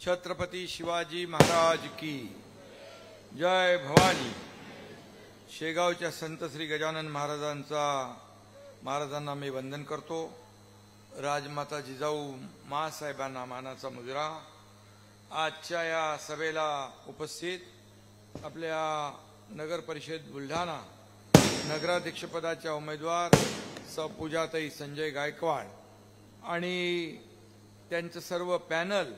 छत्रपती शिवाजी महाराज की जय भवानी। शेगावच्या संत श्री गजानन महाराजांना मी वंदन करतो। राजमाता जिजाऊ मासाहेबांना मानाचा मुजरा। आजच्या या सभेला उपस्थित आपल्या नगर परिषद बुलढाणा नगराध्यक्षपदाच्या उमेदवार सौ पूजाताई संजय गायकवाड आणि त्यांचं सर्व पॅनल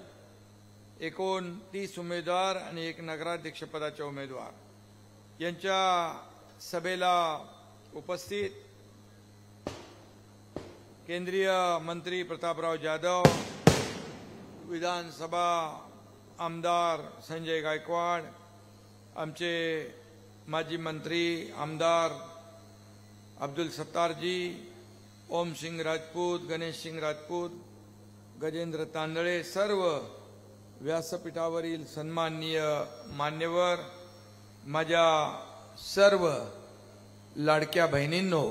29 उमेदवार आणि एक नगराध्यक्षपदाचे उमेदवार यांच्या सभेला उपस्थित केंद्रीय मंत्री प्रतापराव जाधव, विधानसभा आमदार संजय गायकवाड, आमचे माजी मंत्री आमदार अब्दुल सत्तार जी, ओम सिंग राजपूत, गणेश सिंग राजपूत, गजेंद्र तांदळे, सर्व व्यासपीठावरील सन्माननीय मान्यवर, माझ्या सर्व लाडक्या बहिणींनो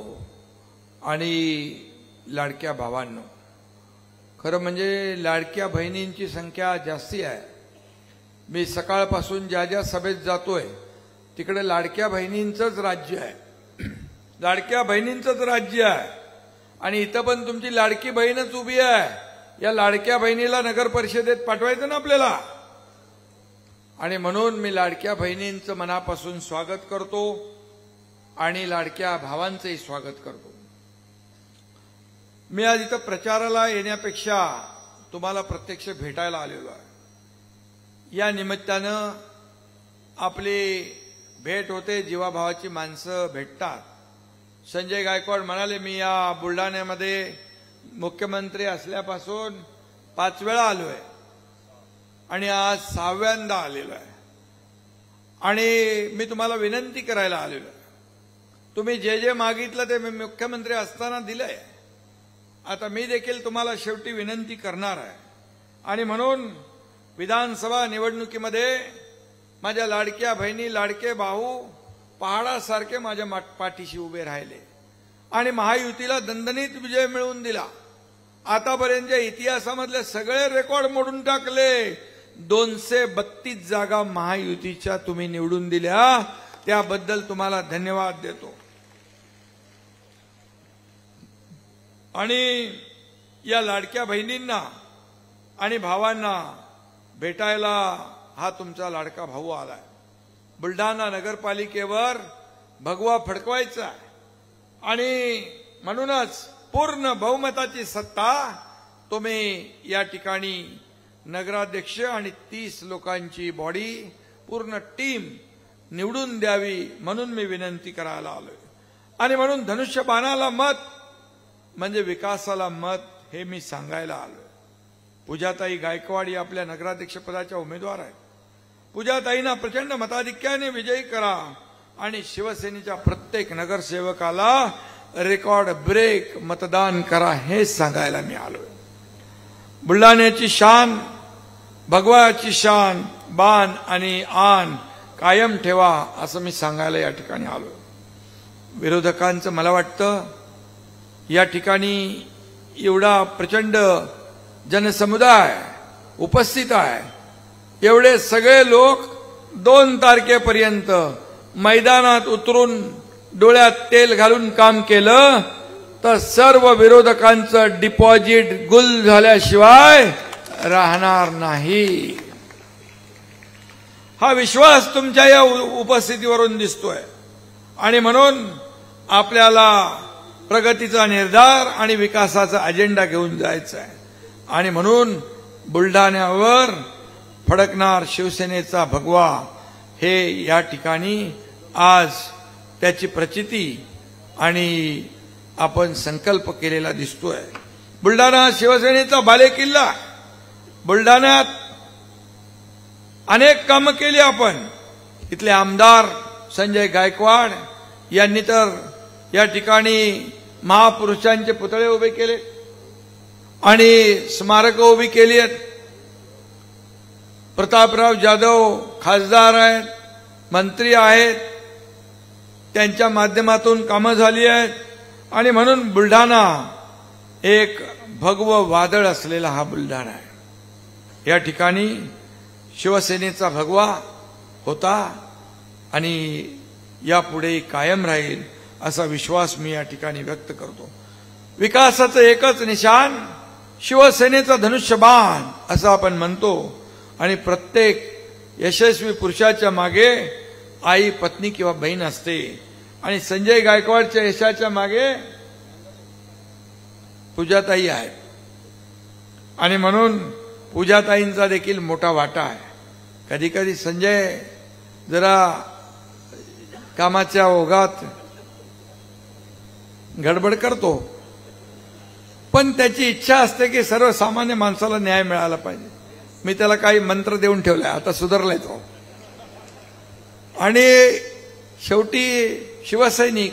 आणि लाडक्या भावांनो। खरं म्हणजे लाडक्या बहिणींची संख्या जास्ती आहे। मी सकाळपासून ज्या ज्या सभेत जातोय तिकडे लाडक्या बहिणींचंच राज्य आहे, लाडक्या बहिणींचंच राज्य आहे। आणि इथं पण तुमची लाडकी बहीणच उभी आहे। या लाडक्या बहिणीला नगर परिषदेत पाठवायचं ना आपल्याला। आणि म्हणून मी लाडक्या बहिणींचं मनापासून स्वागत करतो आणि लाडक्या भावांचंही स्वागत करतो। मी आज इथं प्रचाराला येण्यापेक्षा तुम्हाला प्रत्यक्ष भेटायला आलेलो आहे। या निमित्तानं आपली भेट होते, जीवाभावाची माणसं भेटतात। संजय गायकवाड म्हणाले, मी या बुलढाण्यामध्ये मुख्यमंत्री असल्यापासून 5 वेळा आलोय आणि आज 6व्यांदा आलेलो आहे। आणि मी तुम्हाला विनंती करायला आलेलो आहे। तुम्ही जे जे मागितलं ते मी मुख्यमंत्री असताना दिलंय। आता मी देखील तुम्हाला शेवटी विनंती करणार आहे। आणि म्हणून विधानसभा निवडणुकीमध्ये माझ्या लाडक्या बहिणी, लाडके भाऊ पहाडासारखे माझ्या पाठीशी उभे राहिले आणि महायुतीला दणदणीत विजय मिळवून दिला। आतापर्यंतच्या इतिहासामधले सगळे रेकॉर्ड मोडून टाकले। 232 जागा महायुतीच्या तुम्ही निवडून दिल्या, त्याबद्दल तुम्हाला धन्यवाद देतो। आणि या लाडक्या बहिणींना आणि भावांना भेटायला हा तुमचा लाडका भाऊ आलाय। बुलढाणा नगरपालिकेवर भगवा फडकवायचा आहे आणि म्हणूनच पूर्ण बहुमताची सत्ता तुम्ही या ठिकाणी नगराध्यक्ष आणि 30 लोकांची बॉडी, पूर्ण टीम निवडून द्यावी म्हणून मी विनंती करायला आलोय। आणि म्हणून धनुष्यबाणाला मत म्हणजे विकासाला मत हे मी सांगायला आलोय। पूजाताई गायकवाड या आपल्या नगराध्यक्षपदाच्या उमेदवार आहेत। पूजाताईंना प्रचंड मताधिक्याने विजयी करा आणि शिवसेनेच्या प्रत्येक नगरसेवकाला रेकॉर्ड ब्रेक मतदान करा हे सांगायला मी आलोय। बुलढाण्याची शान, भगवाची शान, बाण आणि आन कायम ठेवा असं मी सांगायला या ठिकाणी आलोय। विरोधकांचं मला वाटतं या ठिकाणी एवढा प्रचंड जनसमुदाय उपस्थित आहे, एवढे सगळे लोक 2 तारखेपर्यंत मैदानात उतरून डोळ्यात तेल घालून काम केलं तर सर्व विरोधकांचं डिपॉझिट गुल झाल्याशिवाय राहणार नाही। हा विश्वास तुमच्या या उपस्थितीवरून दिसतोय। आणि म्हणून आपल्याला प्रगतीचा निर्धार आणि विकासाचा अजेंडा घेऊन जायचा आहे। आणि म्हणून बुलढाण्यावर फडकणार शिवसेनेचा भगवा हे या ठिकाणी आज त्याची प्रचिती आणि आपण संकल्प केलेला दिसतोय। बुलढाणा शिवसेनेचा बालेकिल्ला। बुलढाण्यात अनेक कामं केली आपण। इथले आमदार संजय गायकवाड यांनी तर या ठिकाणी महापुरुषांचे पुतळे उभे केले आणि स्मारकं उभी केली आहेत। प्रतापराव जाधव खासदार आहेत, मंत्री आहेत, त्यांच्या माध्यमातून कामं झाली आहेत। आणि म्हणून बुलढाणा एक भगवं वादळ असलेला हा बुलढाणा आहे। या ठिकाणी शिवसेनेचा भगवा होता आणि यापुढे कायम राहील असा विश्वास मी या ठिकाणी व्यक्त करतो. विकासाचं एकच निशाण शिवसेनेचा धनुष्यबाण असं आपण म्हणतो आणि प्रत्येक यशस्वी पुरुषाच्या मागे आई, पत्नी किंवा बहीण असते आणि संजय गायकवाडच्या यशाच्या मागे पूजाताई आहे आणि म्हणून पूजाताईंचा देखील मोठा वाटा आहे. कधी कधी संजय जरा कामाच्या ओघात गडबड करतो, पण त्याची इच्छा असते की सर्वसामान्य माणसाला न्याय मिळाला पाहिजे. मी त्याला काही मंत्र देऊन ठेवलाय, आता सुधारलाय तो. आणि शेवटी शिवसैनिक,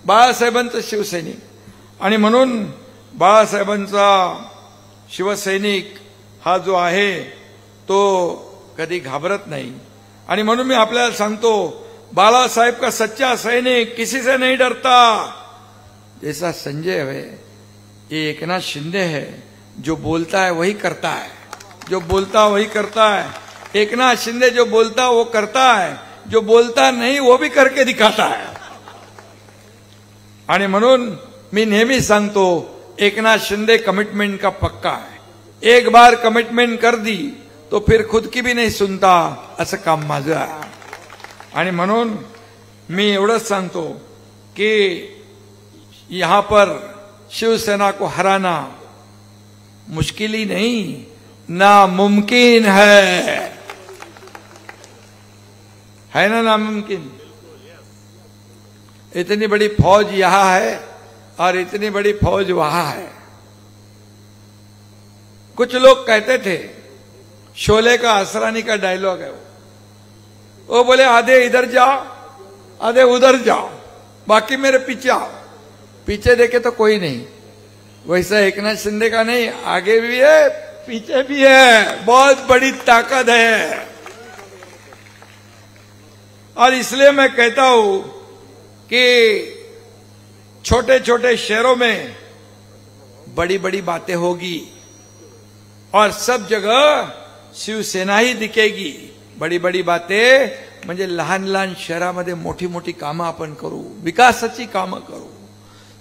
बाळासाहेबांचा शिवसैनिक आणि म्हणून बाळासाहेबांचा शिवसैनिक हा जो आहे तो कधी घाबरत नाही. आणि म्हणून मी आपल्याला सांगतो, बाला साहेब का सच्चा सैनिक किसी से नहीं डरता. जैसा संजय है, ये एकनाथ शिंदे है, जो बोलता है वही करता है, जो बोलता वही करता है. एकनाथ शिंदे जो बोलता वो करता है, जो बोलता नहीं वो भी करके दिखाता है. आणि म्हणून मी नेहमी सांगतो, एकनाथ शिंदे कमिटमेंट का पक्का है. एक बार कमिटमेंट कर दी तो फिर खुद की भी नहीं सुनता, असं काम माझं आहे. आणि म्हणून मी एवढंच सांगतो की यहां पर शिवसेना को हराना मुश्किल ही नहीं, नामुमकिन है ना, नामुमकिन. इतनी बड़ी फौज यहां है और इतनी बड़ी फौज वहां है. कुछ लोग कहते थे, शोले का असरानी का डायलॉग है वो बोले आधे इधर जाओ आधे उधर जाओ, बाकी मेरे पीछे आओ. पीछे देखे तो कोई नहीं. वैसा एकनाथ शिंदे का नहीं, आगे भी है पीछे भी है, बहुत बड़ी ताकत है. और इसलिए मैं कहता हूं कि छोटे छोटे शहरों में बड़ी बड़ी बातें होगी और सब जगह शिवसेना ही दिखेगी. बड़ी बड़ी बातें म्हणजे लहान लहान शहरामध्ये मोठी मोठी कामं आपण करू, विकासाची कामं करू,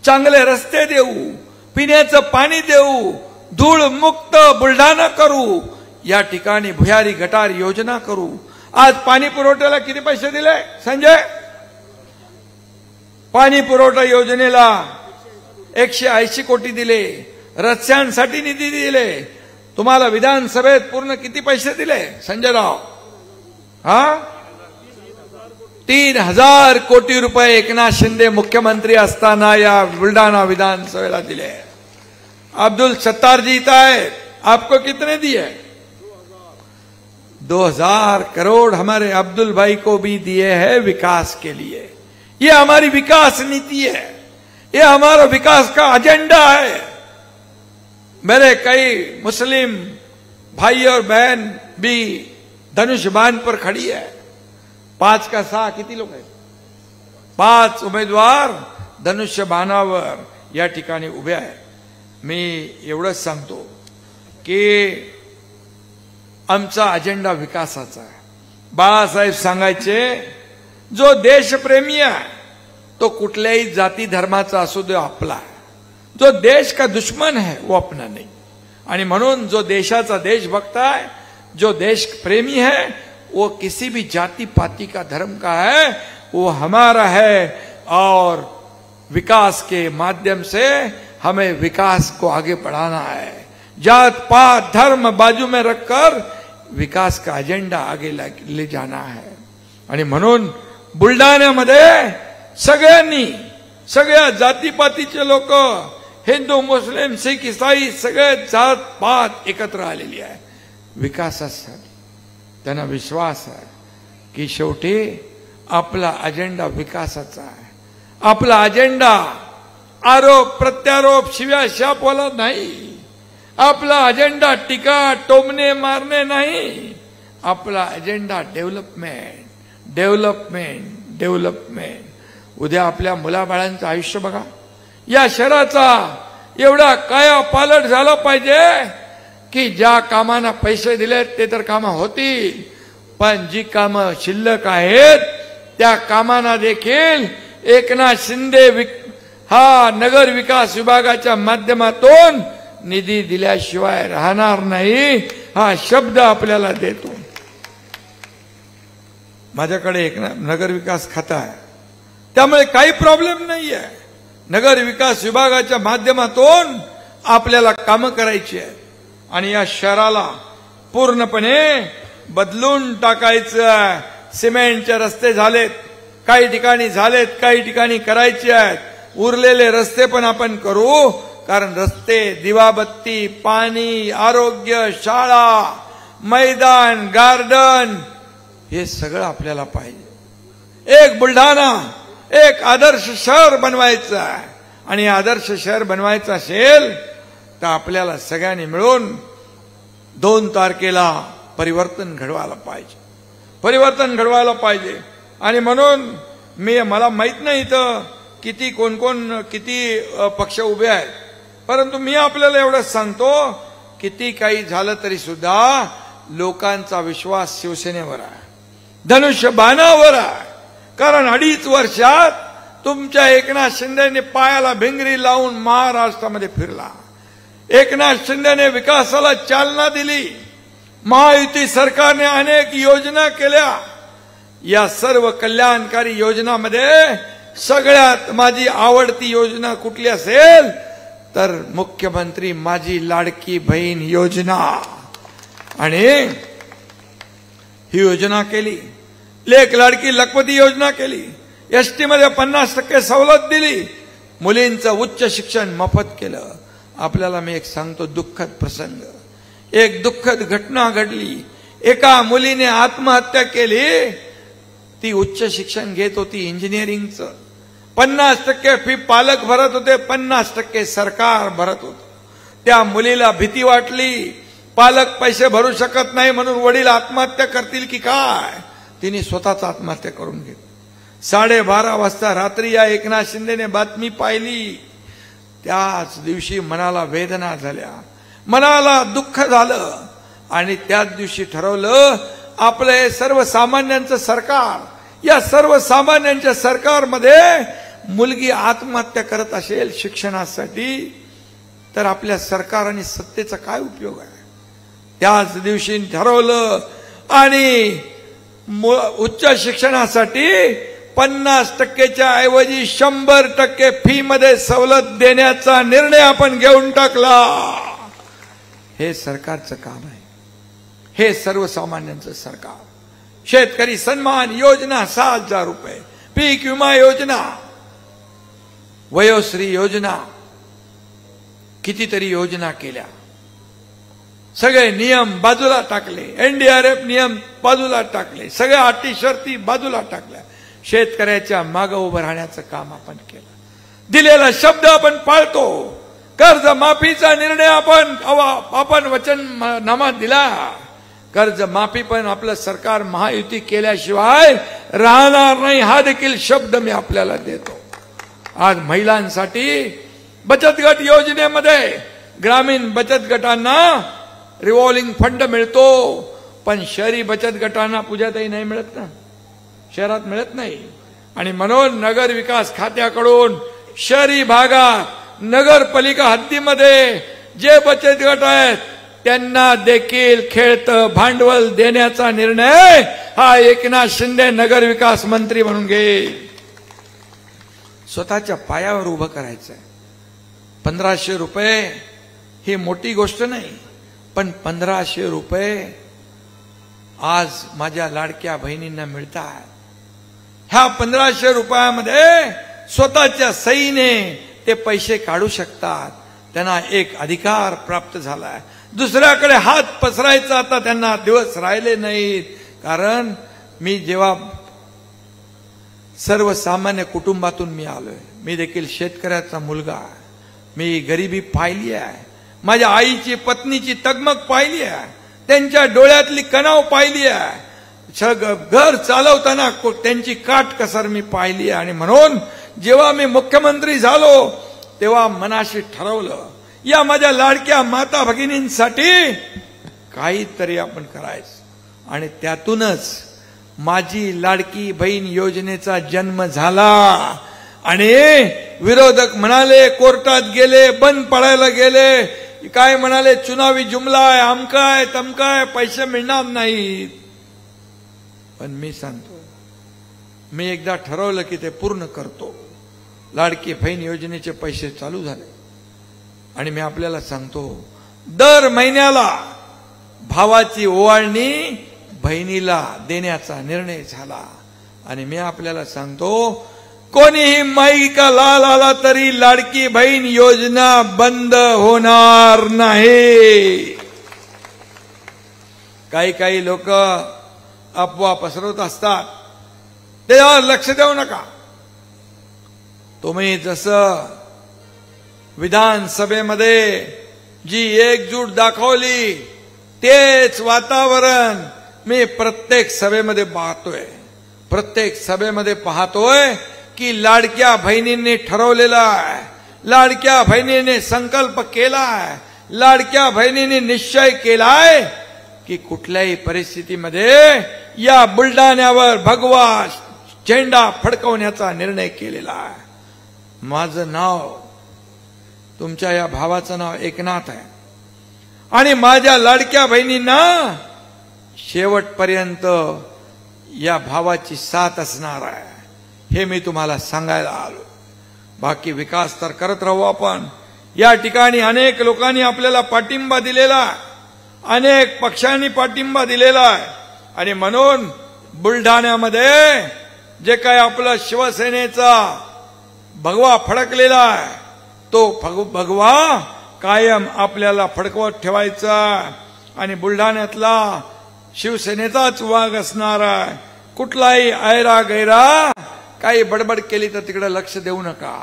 चांगले रस्ते देऊ, पिण्याचं पाणी देऊ, धूळ मुक्त बुलढाणा करू, या ठिकाणी भुयारी गटार योजना करू. आज पाणी पुरवठ्याला किती पैसे दिले संजय? पाणी पुरवठा योजनेला 180 कोटी दिले, रस्त्यांसाठी निधी दिले. तुम्हाला विधानसभेत पूर्ण किती पैसे दिले संजय राव? 3000 कोटी रुपये एकनाथ शिंदे मुख्यमंत्री असताना या बुलढाणा विधानसभेला दिले. अब्दुल सत्तार जी इथं आहे, आपको कितने दिए? 2000 करोड़ हमारे अब्दुल भाई को भी दिए हैं विकास के लिए. ये हमारी विकास नीति है, ये हमारा विकास का एजेंडा है. मेरे कई मुस्लिम भाई और बहन भी धनुष बाण पर खड़ी है. 5 का 6 किती लोक आहेत? 5 उमेदवार धनुष्य बाणावर या ठिकाणी उभे आहेत. मी एवढंच सांगतो की आमचा अजेंडा विकासाचा आहे. बाळासाहेब सांगायचे, जो देशप्रेमी आहे तो कुठल्याही जाती धर्माचा असू दे आपला आहे, जो देश का दुश्मन है वो अपना नहीं. आणि म्हणून जो देशाचा देशभक्त है, जो देश प्रेमी है, वो किसी भी जाति पाति का धर्म का है, वो हमारा है. और विकास के माध्यम से हमें विकास को आगे बढ़ाना है. जात पात धर्म बाजू में रखकर विकास का एजेंडा आगे ले जाना है. आणि म्हणून बुलढाण्यामध्ये सगळ्यांनी, सगळ्या जातीपातीचे लोक, हिंदू मुस्लिम सिख ईसाई सगळे जात पात एकत्र आलेली आहे विकासासाठी. त्यांना विश्वास आहे की शेवटी आपला अजेंडा विकासाचा आहे. आपला अजेंडा आरोप प्रत्यारोप शिव्या शापवाला नाही. आपला अजेंडा टीका टोमणे मारणे नाही. आपला अजेंडा डेव्हलपमेंट, डेव्हलपमेंट, डेव्हलपमेंट. उद्या आपल्या मुलाबाळांचं आयुष्य बघा. या शहराचा एवढा काया पालट झाला पाहिजे की ज्या कामांना पैसे दिलेत ते तर कामं होतील, पण जी कामं शिल्लक आहेत त्या कामांना देखील एकनाथ शिंदे हा नगर विकास विभागाच्या माध्यमातून निधी दिल्याशिवाय राहणार नाही, हा शब्द आपल्याला देतो. माझ्याकडे एक नगर विकास खातं आहे, त्यामुळे काही प्रॉब्लेम नाहीये. नगर विकास विभागाच्या माध्यमातून आपल्याला कामं करायची आहेत आणि या शहराला पूर्णपणे बदलून टाकायचं. सिमेंटचे रस्ते झालेत, काही ठिकाणी झालेत, काही ठिकाणी करायचे आहेत. उरलेले रस्ते पण आपण करू, कारण रस्ते, दिवाबत्ती, पाणी, आरोग्य, शाळा, मैदान, गार्डन हे सगळं आपल्याला पाहिजे. एक बुलढाणा एक आदर्श शहर बनवायचं आहे आणि आदर्श शहर बनवायचं असेल तर आपल्याला सगळ्यांनी मिळून 2 तारखेला परिवर्तन घडवायला पाहिजे, परिवर्तन घडवायला पाहिजे. आणि म्हणून मला माहित नाही इथं किती कोण किती पक्ष उभे आहेत, परंतु मी आपल्याला एवढंच सांगतो, किती काही झालं तरी सुद्धा लोकांचा विश्वास शिवसेनेवर आहे, धनुष्यबाणावर आहे. कारण 2.5 वर्षात तुमच्या एकनाथ शिंदेने पायाला भिंगरी लावून महाराष्ट्रामध्ये फिरला. एकनाथ शिंदेने विकासाला चालना दिली. महायुती सरकारने अनेक योजना केल्या. या सर्व कल्याणकारी योजनांमध्ये सगळ्यात माझी आवडती योजना कुठली असेल तर मुख्यमंत्री माझी लाडकी बहीण योजना. आणि ही योजना केली. लेक लाडकी लखपती योजना केली. एसटी मध्ये 50% सवलत दिली. मुलींचं उच्च शिक्षण मोफत केलं. आपल्याला मी एक सांगतो दुःखद प्रसंग, एक दुःखद घटना घडली. एका मुलीने आत्महत्या केली. ती उच्च शिक्षण घेत होती इंजिनिअरिंगचं. 50% फी पालक भरत होते, 50% सरकार भरत होतं. त्या मुलीला भीती वाटली, पालक पैसे भरू शकत नाही म्हणून वडील आत्महत्या करतील की काय, तिने स्वतःच आत्महत्या करून घेतली. 12:30 वाजता रात्री या एकनाथ शिंदेने बातमी पाहिली. त्याच दिवशी मनाला वेदना झाल्या, मनाला दुःख झालं आणि त्याच दिवशी ठरवलं आपलं हे सर्वसामान्यांचं सरकार, या सर्वसामान्यांच्या सरकारमध्ये मुलगी आत्महत्या करत असेल शिक्षणासाठी तर आपल्या सरकार आणि सत्तेचा काय उपयोग आहे. त्याच दिवशी ठरवलं आणि उच्च शिक्षणासाठी 50%च्या ऐवजी 100% फी मध्ये सवलत देण्याचा निर्णय आपण घेऊन टाकला. हे सरकारचं काम आहे, हे सर्वसामान्यांचं सरकार. शेतकरी सन्मान योजना 6,000 रुपये, पीक विमा योजना, वयोश्री योजना, कितीतरी योजना केल्या. सगळे नियम बाजूला टाकले, एनडीआरएफ नियम बाजूला टाकले, सगळ्या अटी शर्ती बाजूला टाकल्या. शेतकऱ्याच्या मागे उभं राहण्याचं काम आपण केलं. दिलेला शब्द आपण पाळतो. कर्ज माफीचा निर्णय आपण वचननामा दिला. कर्ज माफी पण आपलं सरकार महायुती केल्याशिवाय राहणार नाही, हा देखील शब्द मी आपल्याला देतो. आज महिलांसाठी बचत गट योजनेमध्ये ग्रामीण बचत गटांना रिव्हॉल्विंग फंड मिळतो, पण शहरी बचत गटांना पूजाताई नाही मिळत ना, शहरात मिळत नाही. आणि म्हणून नगर विकास खात्याकडून शहरी भागात नगरपालिका हद्दीमध्ये जे बचत गट आहेत त्यांना देखील खेळतं भांडवल देण्याचा निर्णय हा एकनाथ शिंदे नगर विकास मंत्री म्हणून घेईल. स्वतःच्या पायावर उभं करायचंय. 1500 रुपये ही मोठी गोष्ट नाही, पण 1500 रुपये आज माझ्या लाडक्या बहिणींना मिळतात. ह्या 1500 रुपयामध्ये स्वतःच्या सहीने ते पैसे काढू शकतात. त्यांना एक अधिकार प्राप्त झालाय. दुसऱ्याकडे हात पसरायचा आता त्यांना दिवस राहिले नाहीत. कारण मी जेव्हा सर्वसामान्य कुटुंबातून मी आलोय, मी देखील शेतकऱ्याचा मुलगा आहे. मी गरिबी पाहिली आहे, माझ्या आईची पत्नीची तगमग पाहिली आहे, त्यांच्या डोळ्यातली कणाव पाहिली आहे, घर चालवताना त्यांची काटकसर मी पाहिली आहे. आणि म्हणून जेव्हा मी मुख्यमंत्री झालो तेव्हा मनाशी ठरवलं या माझ्या लाडक्या माता भगिनींसाठी काहीतरी आपण करायचं। आणि त्यातूनच माझी लाडकी बहीण योजनेचा जन्म झाला। आणि विरोधक म्हणाले, कोर्टात गेले, बंद पडायला गेले, काय म्हणाले, चुनावी जुमला आहे, अमकाय तमकाय, पैसे मिळणार नाहीत। पण मी सांगतो, मी एकदा ठरवलं की ते पूर्ण करतो। लाडकी बहीण योजनेचे पैसे चालू झाले आणि मी आपल्याला सांगतो, दर महिन्याला भावाची ओवाळणी बहिणीला देण्याचा निर्णय झाला। आणि मी आपल्याला सांगतो, कोणीही माईका लाल आला तरी लाडकी बहीण योजना बंद होणार नाही। काही लोक अफवा पसरवत असतात, त्यावर लक्ष देऊ नका। तुम्ही जसं विधानसभेमध्ये जी एकजूट दाखवली, तेच वातावरण मी प्रत्येक सभेमध्ये पाहतोय। प्रत्येक सभेमध्ये पाहतोय की लाडक्या बहिणींनी ठरवलेला आहे, लाडक्या बहिणीने संकल्प केलाय, लाडक्या बहिणीने निश्चय केलाय की कुठल्याही परिस्थितीमध्ये या बुलढाण्यावर भगवा झेंडा फडकवण्याचा निर्णय केलेला आहे। माझं नाव, तुमच्या या भावाचं नाव एकनाथ आहे आणि माझ्या लाडक्या बहिणींना शेवटपर्यंत या भावाची साथ असणार आहे, हे मी तुम्हाला सांगायला आलो। बाकी विकास तर करत राहू आपण। या ठिकाणी अनेक लोकांनी आपल्याला पाठिंबा दिलेला आहे, अनेक पक्षांनी पाठिंबा दिलेला आहे। आणि म्हणून बुलढाण्यामध्ये जे काही आपलं शिवसेनेचा भगवा फडकलेला आहे, तो भगवा कायम आपल्याला फडकवत ठेवायचा आणि बुलढाण्यातला शिवसेनेचाच वाघ असणार आहे। कुठलाही ऐरा गैरा काही बडबड केली तर तिकडे लक्ष देऊ नका।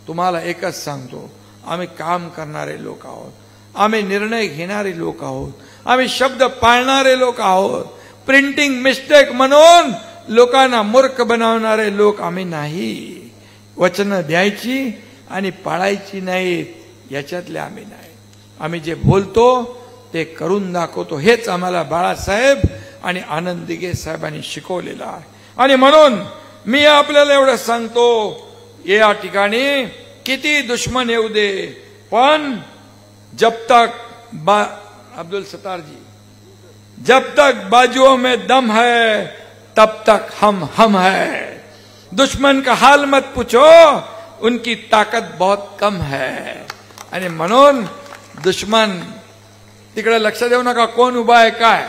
तुम्हाला एकच सांगतो, आम्ही काम करणारे लोक आहोत, आम्ही निर्णय घेणारे लोक आहोत, आम्ही शब्द पाळणारे लोक आहोत। प्रिंटिंग मिस्टेक म्हणून लोकांना मूर्ख बनवणारे लोक आम्ही नाही। वचनं द्यायची आणि पाळायची नाहीत, याच्यातले आम्ही नाही। आम्ही जे बोलतो ते करून दाखवतो, हेच आम्हाला बाळासाहेब आणि आनंद दिघे साहेबांनी शिकवलेलं आहे। आणि म्हणून मी आपल्याला एवढं सांगतो, या ठिकाणी किती दुश्मन येऊ दे, पण जब तक अब्दुल सत्तार जी, जब तक बाजुओं में दम है तब तक हम है। दुश्मन का हाल मत पूछो, उनकी ताकत बहुत कम है। आणि म्हणून दुश्मन तिकडे लक्ष देऊ नका, कोण उभा आहे काय।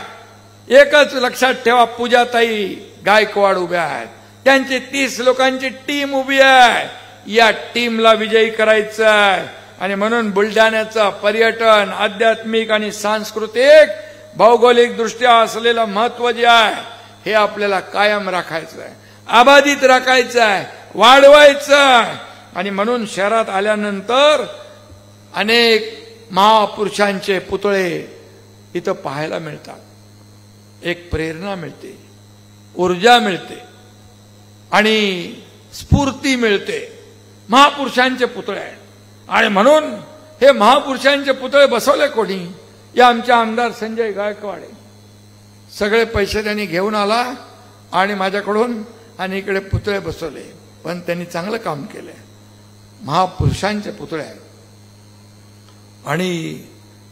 एकच लक्षात ठेवा, पूजाताई गायकवाड उभ्या आहेत, त्यांची 30 लोकांची टीम उभी आहे। या टीमला विजयी करायचं आहे। आणि म्हणून बुलढाण्याचं पर्यटन, आध्यात्मिक आणि सांस्कृतिक भौगोलिक दृष्ट्या असलेलं महत्व जे आहे, हे आपल्याला कायम राखायचं आहे, अबाधित राखायचं आहे, वाढवायचं आहे। आणि म्हणून शहरात आल्यानंतर अनेक महापुरुषांचे पुतळे इथं पाहायला मिळतात। एक प्रेरणा मिळते, ऊर्जा मिळते आणि स्फूर्ती मिळते। महापुरुषांचे पुतळे आहेत आणि म्हणून हे महापुरुषांचे पुतळे बसवले कोणी? या आमच्या आमदार संजय गायकवाड सगळे पैसे त्यांनी घेऊन आला आणि माझ्याकडून आणि इकडे पुतळे बसवले, पण त्यांनी चांगलं काम केले। महापुरुषांचे पुतळे आहेत आणि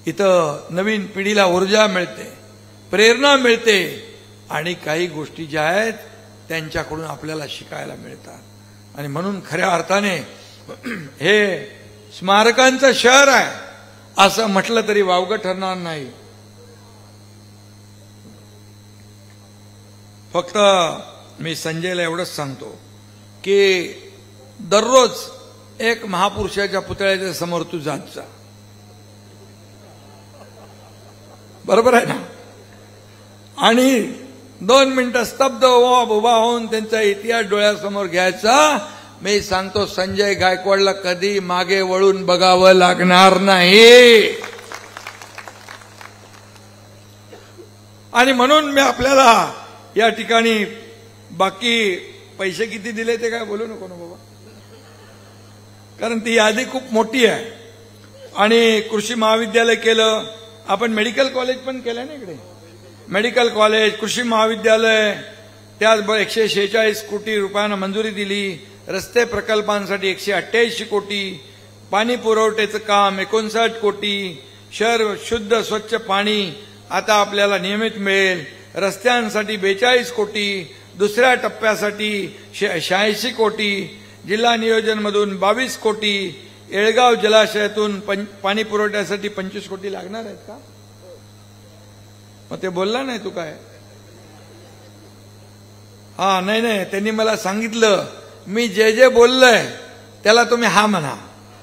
इथं नवीन पिढीला ऊर्जा मिळते, प्रेरणा मिळते आणि काही गोष्टी ज्या आहेत त्यांच्याकडून आपल्याला शिकायला मिळतात। आणि म्हणून खऱ्या अर्थाने हे स्मारकांचं शहर आहे असं म्हटलं तरी वावगं ठरणार नाही। फक्त मी संजयला एवढंच सांगतो की दररोज एक महापुरुषाच्या पुतळ्याच्या समोर तू जात जा, बरोबर आहे ना? आणि 2 मिनिटं स्तब्ध उभा होऊन त्यांचा इतिहास डोळ्यासमोर घ्यायचा। मी सांगतो, संजय गायकवाडला कधी मागे वळून बघावं लागणार नाही। आणि म्हणून मी आपल्याला या ठिकाणी बाकी पैसे किती दिले ते काय बोलू नको ना बाबा, कारण ती यादी खूप मोठी आहे आणि कृषी महाविद्यालय केलं. आपण मेडिकल कॉलेज पण केलं ना इकडे. मेडिकल कॉलेज, कृषी महाविद्यालय, त्याचबरोबर 146 कोटी रुपयांना मंजुरी दिली. रस्ते प्रकल्पांसाठी 188 कोटी, पाणी पुरवठ्याचं काम 59 कोटी, शहर शुद्ध स्वच्छ पाणी आता आपल्याला नियमित मिळेल. रस्त्यांसाठी 42 कोटी, दुसऱ्या टप्प्यासाठी 86 कोटी, जिल्हा नियोजनमधून 22 कोटी, येळगाव जलाशयातून पाणी पुरवठ्यासाठी 25 कोटी लागणार आहेत का? मग ते बोलला नाही तू काय? हा नाही, त्यांनी मला सांगितलं मी जे बोललोय त्याला तुम्ही हा म्हणा.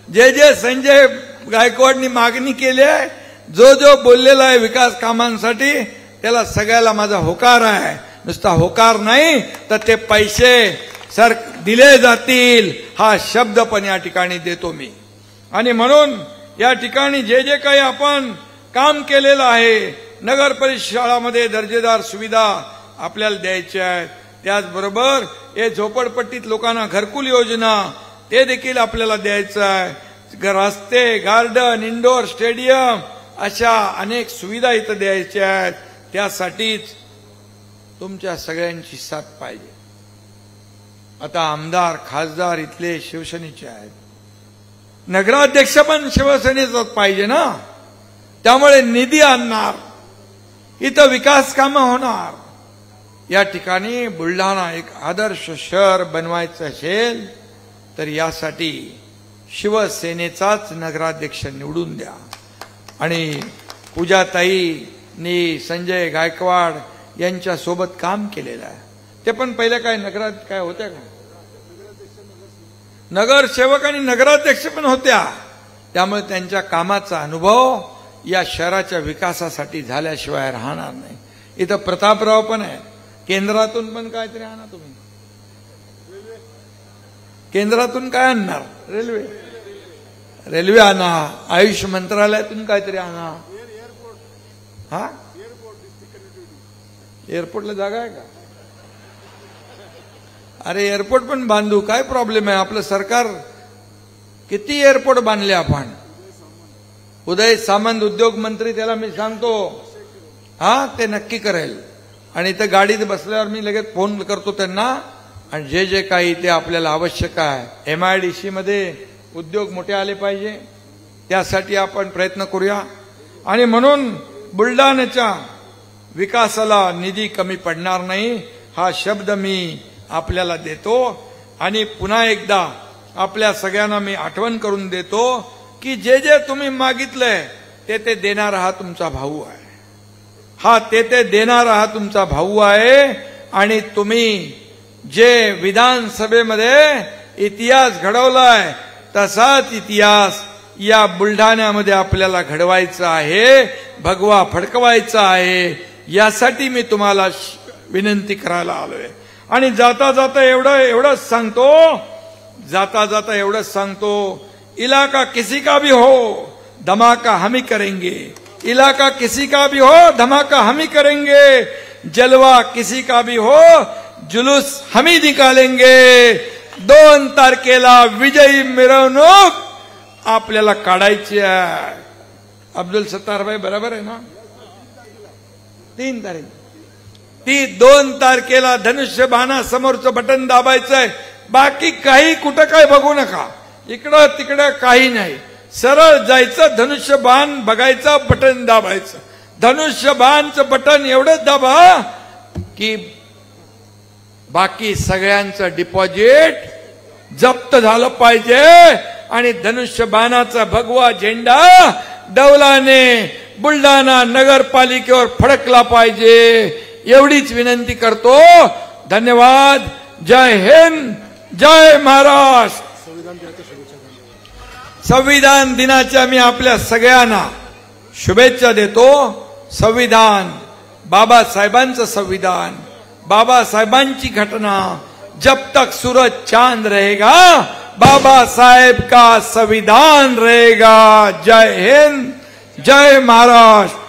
जे संजय गायकवाडनी मागणी केली आहे, जो बोललेला आहे विकास कामांसाठी, त्याला सगळ्याला माझा होकार आहे. नुसता होकार नाही तर ते पैसे दिले जातील हा शब्द पण या ठिकाणी देतो मी. आणि म्हणून या ठिकाणी जे काही आपण काम केलेलं आहे, नगर परिषद शाळामध्ये दर्जेदार सुविधा आपल्याला द्यायच्या आहेत. त्याचबरोबर हे झोपडपट्टीत लोकांना घरकुल योजना ते देखील आपल्याला द्यायचं आहे. रस्ते, गार्डन, इंडोर स्टेडियम अशा अनेक सुविधा इथं द्यायच्या आहेत. त्यासाठीच तुमच्या सगळ्यांची साथ पाहिजे. आता आमदार खासदार इथले शिवसेनेचे आहेत, नगराध्यक्ष पण शिवसेनेचाच पाहिजे ना. त्यामुळे निधी आणणार, इथं विकास कामं होणार. या ठिकाणी बुलढाणा एक आदर्श शहर बनवायचं असेल तर यासाठी शिवसेनेचाच नगराध्यक्ष निवडून द्या. आणि पूजाताईंनी संजय गायकवाड यांच्या सोबत काम केलेलं आहे. ते पण पहिले काय काय होत्या का? नगरसेवक आणि नगराध्यक्ष पण होत्या. त्यामुळे त्यांच्या कामाचा अनुभव या शहराच्या विकासासाठी झाल्याशिवाय राहणार नाही. इथं प्रतापराव पण आहे, केंद्रातून पण काहीतरी आणा तुम्ही. केंद्रातून काय आणणार? रेल्वे आणा, आयुष मंत्रालयातून काहीतरी आणा. हा, एअरपोर्टला जागा आहे का? अरे एअरपोर्ट पण बांधू, काय प्रॉब्लेम आहे? आपलं सरकार किती एअरपोर्ट बांधले आपण. उदय सामंत उद्योग मंत्री, त्याला मी सांगतो हा ते नक्की करेल. आणि इथं गाडीत बसल्यावर मी लगेच फोन करतो त्यांना. आणि जे काही ते आपल्याला आवश्यक आहे, MIDC मध्ये उद्योग मोठे आले पाहिजे, त्यासाठी आपण प्रयत्न करूया. आणि म्हणून बुलढाण्याच्या विकासाला निधी कमी पडणार नाही हा शब्द मी आपल्याला देतो. आणि पुन्हा एकदा आपल्या सगळ्यांना मी आठवण करून देतो की जे तुम्ही मागितलंय ते देणारा हा तुमचा भाऊ आहे. हा ते देणारा हा तुमचा भाऊ आहे. आणि तुम्ही जे विधानसभेमध्ये इतिहास घडवलाय तसाच इतिहास या बुलढाण्यामध्ये आपल्याला घडवायचा आहे, भगवा फडकवायचा आहे. यासाठी मी तुम्हाला विनंती करायला आलोय. आणि जाता जाता एवढंच सांगतो, इलाका किसी का भी हो धमाका हम ही करेंगे. इलाका किसी का भी हो धमाका हम ही करेंगे. जलवा किसी का भी हो जुलूस हम ही निकालेंगे. 2 तारखेला विजयी मिरवणूक आपल्याला काढायची आहे. अब्दुल सत्तार भाई बरोबर आहे ना? 3 तारीख. ती 2 तारखेला धनुष्यबाणा समोरचं बटन दाबायचंय. बाकी काही कुठं काय बघू नका, इकडं तिकडं काही नाही. सरळ जायचं, धनुष्यबाण बघायचं, बटन दाबायचं. धनुष्यबाणचं बटन एवढंच दाबा की बाकी सगळ्यांचं डिपॉझिट जप्त झालं पाहिजे. आणि धनुष्यबाणाचा भगवा झेंडा डौलाने बुलढाणा नगरपालिकेवर फडकला पाहिजे. एवढीच विनंती करतो. धन्यवाद. जय हिंद, जय महाराष्ट्र. संविधान दिनाच्या मी आपल्या सगळ्यांना शुभेच्छा देतो. संविधान बाबासाहेबांचं संविधान, बाबासाहेबांची घटना. जब तक सूरज चांद रहेगा बाबा साहेब का संविधान रहेगा. जय हिंद, जय महाराष्ट्र.